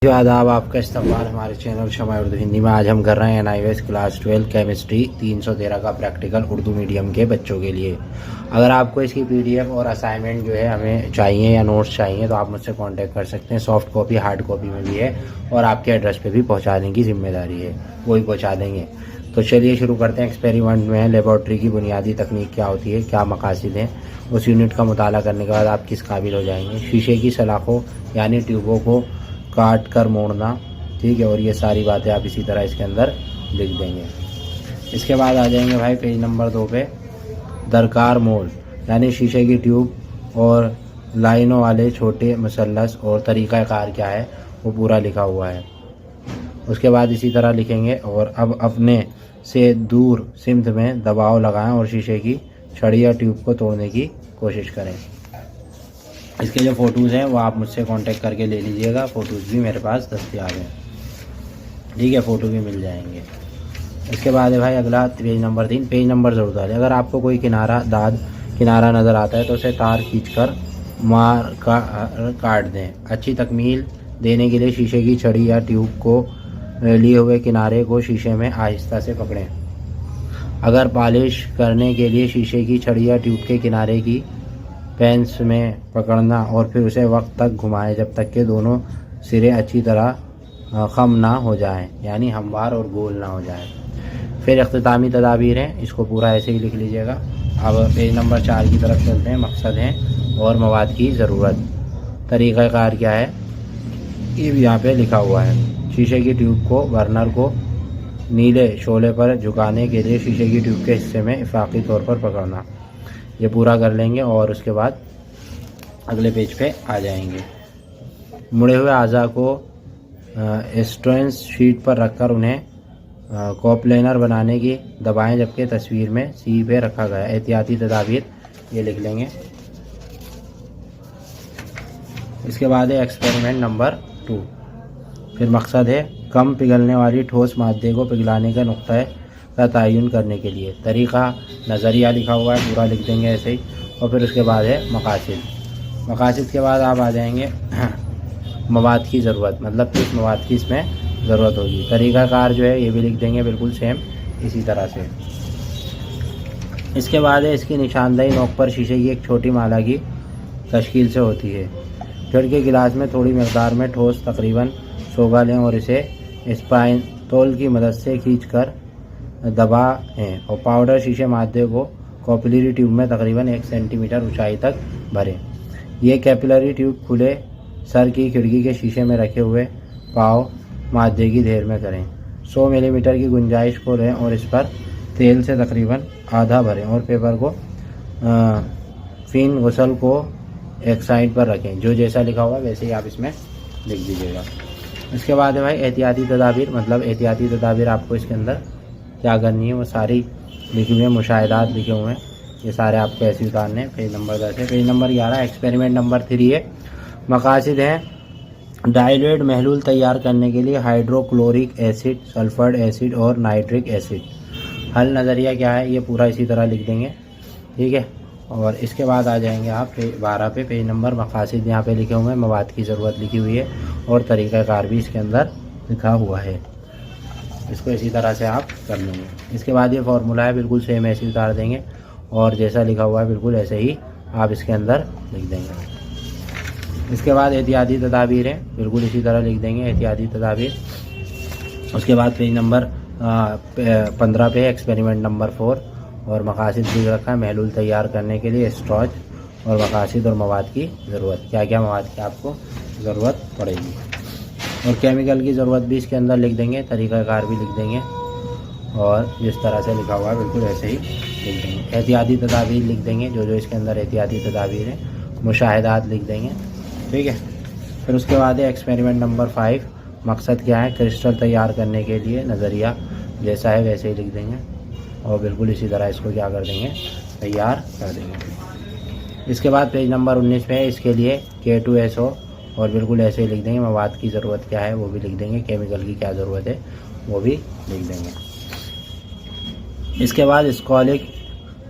आदाब, आपका इस्तकबाल हमारे चैनल शमाय उर्दू हिंदी में। आज हम कर रहे हैं NIOS क्लास 12 केमिस्ट्री 313 का प्रैक्टिकल उर्दू मीडियम के बच्चों के लिए। अगर आपको इसकी PDF और असाइनमेंट जो है हमें चाहिए या नोट्स चाहिए तो आप मुझसे कांटेक्ट कर सकते हैं। सॉफ्ट कॉपी हार्ड कॉपी में भी है और आपके एड्रेस पे भी पहुँचाने की जिम्मेदारी है, वही पहुँचा देंगे। तो चलिए शुरू करते हैं। एक्सपेरिमेंट में लेबॉर्ट्री की बुनियादी तकनीक क्या होती है, क्या मकासद हैं, उस यूनिट का मुताला करने के बाद आप किस काबिल हो जाएंगे। शीशे की सलाखों यानी ट्यूबों को काट कर मोड़ना, ठीक है, और ये सारी बातें आप इसी तरह इसके अंदर लिख देंगे। इसके बाद आ जाएंगे भाई पेज नंबर 2 पे। दरकार मोल यानी शीशे की ट्यूब और लाइनों वाले छोटे मसलस और तरीक़ाकार क्या है वो पूरा लिखा हुआ है। उसके बाद इसी तरह लिखेंगे और अब अपने से दूर सिमत में दबाव लगाएं और शीशे की छड़ी या ट्यूब को तोड़ने की कोशिश करें। इसके जो फ़ोटोज़ हैं वो आप मुझसे कांटेक्ट करके ले लीजिएगा। फ़ोटोज़ भी मेरे पास दस्तयाब हैं, ठीक है, फ़ोटो भी मिल जाएंगे। इसके बाद है भाई अगला पेज नंबर 3। पेज नंबर ज़रूर डालें। अगर आपको कोई किनारा नज़र आता है तो उसे तार खींचकर काट दें। अच्छी तकमील देने के लिए शीशे की छड़ी या ट्यूब को लिए हुए किनारे को शीशे में आहिस्ता से पकड़ें। अगर पॉलिश करने के लिए शीशे की छड़ी या ट्यूब के किनारे की पेंस में पकड़ना और फिर उसे वक्त तक घुमाएं जब तक कि दोनों सिरे अच्छी तरह खम ना हो जाएं, यानी हमवार और गोल ना हो जाएं। फिर इख्तितामी तदाबीर हैं, इसको पूरा ऐसे ही लिख लीजिएगा। अब पेज नंबर 4 की तरफ चलते हैं। मकसद हैं और मवाद की ज़रूरत। तरीक़ाकार क्या है ये भी यहाँ पे लिखा हुआ है। शीशे की ट्यूब को बर्नर को नीले शोले पर झुकाने के लिए शीशे की ट्यूब के हिस्से में इफ़ाक़ी तौर पर पकड़ना। ये पूरा कर लेंगे और उसके बाद अगले पेज पे आ जाएंगे। मुड़े हुए आज़ा को स्ट्रेंस शीट पर रखकर उन्हें कॉप्लेनर बनाने की दबाएं जबकि तस्वीर में सी पे रखा गया। एहतियाती तदाबीर ये लिख लेंगे। इसके बाद है एक्सपेरिमेंट नंबर 2। फिर मकसद है कम पिघलने वाली ठोस मादे को पिघलाने का नुक्ता का तयन करने के लिए। तरीक़ा नज़रिया लिखा हुआ है, पूरा लिख देंगे ऐसे ही। और फिर उसके बाद है मकासद के बाद आप आ जाएंगे मवाद की ज़रूरत, मतलब किस मवाद की इसमें ज़रूरत होगी। तरीक़ाकार जो है ये भी लिख देंगे बिल्कुल सेम इसी तरह से। इसके बाद है इसकी निशानदेही नोक पर शीशे की एक छोटी माला की तश्कील से होती है। फिर के गिलास में थोड़ी मकदार में ठोस तकरीबन सोगा लें और इसे स्पाइन तोल की मदद से खींचकर दबाएं और पाउडर शीशे मादे को कैपिलरी ट्यूब में तकरीबन 1 सेंटीमीटर ऊंचाई तक भरें। यह कैपिलरी ट्यूब खुले सर की खिड़की के शीशे में रखे हुए पाव मादे की घेर में करें। 100 मिलीमीटर की गुंजाइश को लें और इस पर तेल से तकरीबन आधा भरें और पेपर को फिन गुसल को एक साइड पर रखें। जो जैसा लिखा हुआ वैसे ही आप इसमें लिख दीजिएगा। इसके बाद है भाई एहतियाती तदाबीर, मतलब एहतियाती तदाबीर आपको इसके अंदर क्या करनी है वो सारी लिखी हुई है। मुशाहिदात लिखे हुए हैं, ये सारे आपको ऐसे उतारने हैं। पेज नंबर 10 है। पेज नंबर 11 एक्सपेरिमेंट नंबर 3 है। मकासद हैं डाइल्यूट महलूल तैयार करने के लिए हाइड्रोक्लोरिक एसिड, सल्फर एसिड और नाइट्रिक एसिड। हल नज़रिया क्या है ये पूरा इसी तरह लिख देंगे, ठीक है। और इसके बाद आ जाएंगे आप पेज 12 पे। पेज नंबर मकासद यहाँ पे लिखे हुए हैं, मवाद की ज़रूरत लिखी हुई है और तरीक़ाकार भी इसके अंदर लिखा हुआ है। इसको इसी तरह से आप कर लेंगे। इसके बाद ये फार्मूला है, बिल्कुल सेम ऐसे उतार देंगे और जैसा लिखा हुआ है बिल्कुल ऐसे ही आप इसके अंदर लिख देंगे। इसके बाद एहतियाती तदाबीर है, बिल्कुल इसी तरह लिख देंगे एहतियाती तदाबीर। उसके बाद पेज नंबर 15 पे एक्सपेरिमेंट नंबर 4 और मकासद लिख रखा है महलूल तैयार करने के लिए स्ट्रॉच और मकासद और मवाद की ज़रूरत, क्या क्या मवाद की आपको ज़रूरत पड़ेगी। और केमिकल की ज़रूरत भी इसके अंदर लिख देंगे, तरीक़ाकार भी लिख देंगे और जिस तरह से लिखा हुआ है बिल्कुल ऐसे ही लिख देंगे। एहतियाती तदाबीर लिख देंगे, जो जो इसके अंदर एहतियाती तदाबीर हैं। मुशाहिदात लिख देंगे, ठीक है। फिर उसके बाद है एक्सपेरिमेंट नंबर 5। मकसद क्या है क्रिस्टल तैयार करने के लिए नज़रिया जैसा है वैसे ही लिख देंगे और बिल्कुल इसी तरह इसको क्या कर देंगे तैयार कर देंगे। इसके बाद पेज नंबर 19 पे है, इसके लिए K2SO और बिल्कुल ऐसे ही लिख देंगे। मवाद की ज़रूरत क्या है वो भी लिख देंगे, केमिकल की क्या ज़रूरत है वो भी लिख देंगे। इसके बाद स्कॉलिक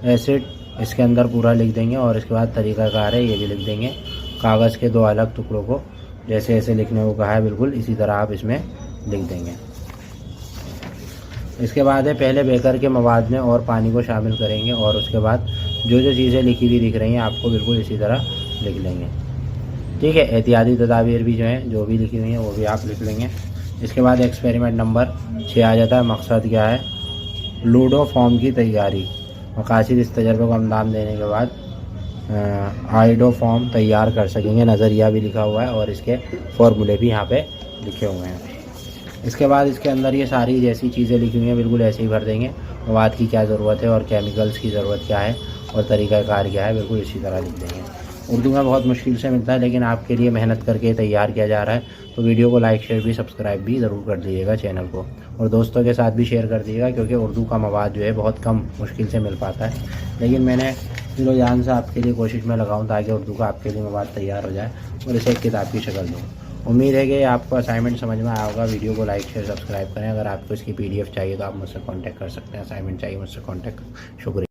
एसिड इसके अंदर पूरा लिख देंगे और इसके बाद तरीक़ाकार है ये भी लिख देंगे। कागज़ के 2 अलग टुकड़ों को जैसे जैसे लिखने को कहा है बिल्कुल इसी तरह आप इसमें लिख देंगे। इसके बाद है पहले बेकर के मवाद में और पानी को शामिल करेंगे और उसके बाद जो जो चीज़ें लिखी हुई दिख रही हैं आपको बिल्कुल इसी तरह लिख लेंगे। ठीक है, एहतियाती तदाबीर भी जो हैं जो भी लिखी हुई हैं वो भी आप लिख लेंगे। इसके बाद एक्सपेरिमेंट नंबर 6 आ जाता है। मकसद क्या है? लूडो फॉर्म की तैयारी। मकासद इस तजर्बे को अंजाम देने के बाद आइडो फॉर्म तैयार कर सकेंगे। नज़रिया भी लिखा हुआ है और इसके फॉर्मूले भी यहाँ पे लिखे हुए हैं। इसके बाद इसके अंदर ये सारी जैसी चीज़ें लिखी हुई हैं बिल्कुल ऐसे ही भर देंगे। मवाद की क्या ज़रूरत है और केमिकल्स की ज़रूरत क्या है और तरीक़ाकार क्या है, बिल्कुल इसी तरह लिख देंगे। उर्दू में बहुत मुश्किल से मिलता है लेकिन आपके लिए मेहनत करके तैयार किया जा रहा है, तो वीडियो को लाइक शेयर भी सब्सक्राइब भी ज़रूर कर दीजिएगा चैनल को, और दोस्तों के साथ भी शेयर कर दीजिएगा क्योंकि उर्दू का मवाद जो है बहुत कम मुश्किल से मिल पाता है। लेकिन मैंने दिलो जान से आपके लिए कोशिश में लगाऊँ ताकि उर्दू का आपके लिए मवाद तैयार हो जाए और इसे एक किताब की शक्ल दूँ। उम्मीद है कि आपको असाइनमेंट समझ में आया होगा। वीडियो को लाइक शेयर सब्सक्राइब करें। अगर आपको इसकी PDF चाहिए तो आप मुझसे कांटेक्ट कर सकते हैं। असाइनमेंट चाहिए मुझसे कांटेक्ट। शुक्रिया।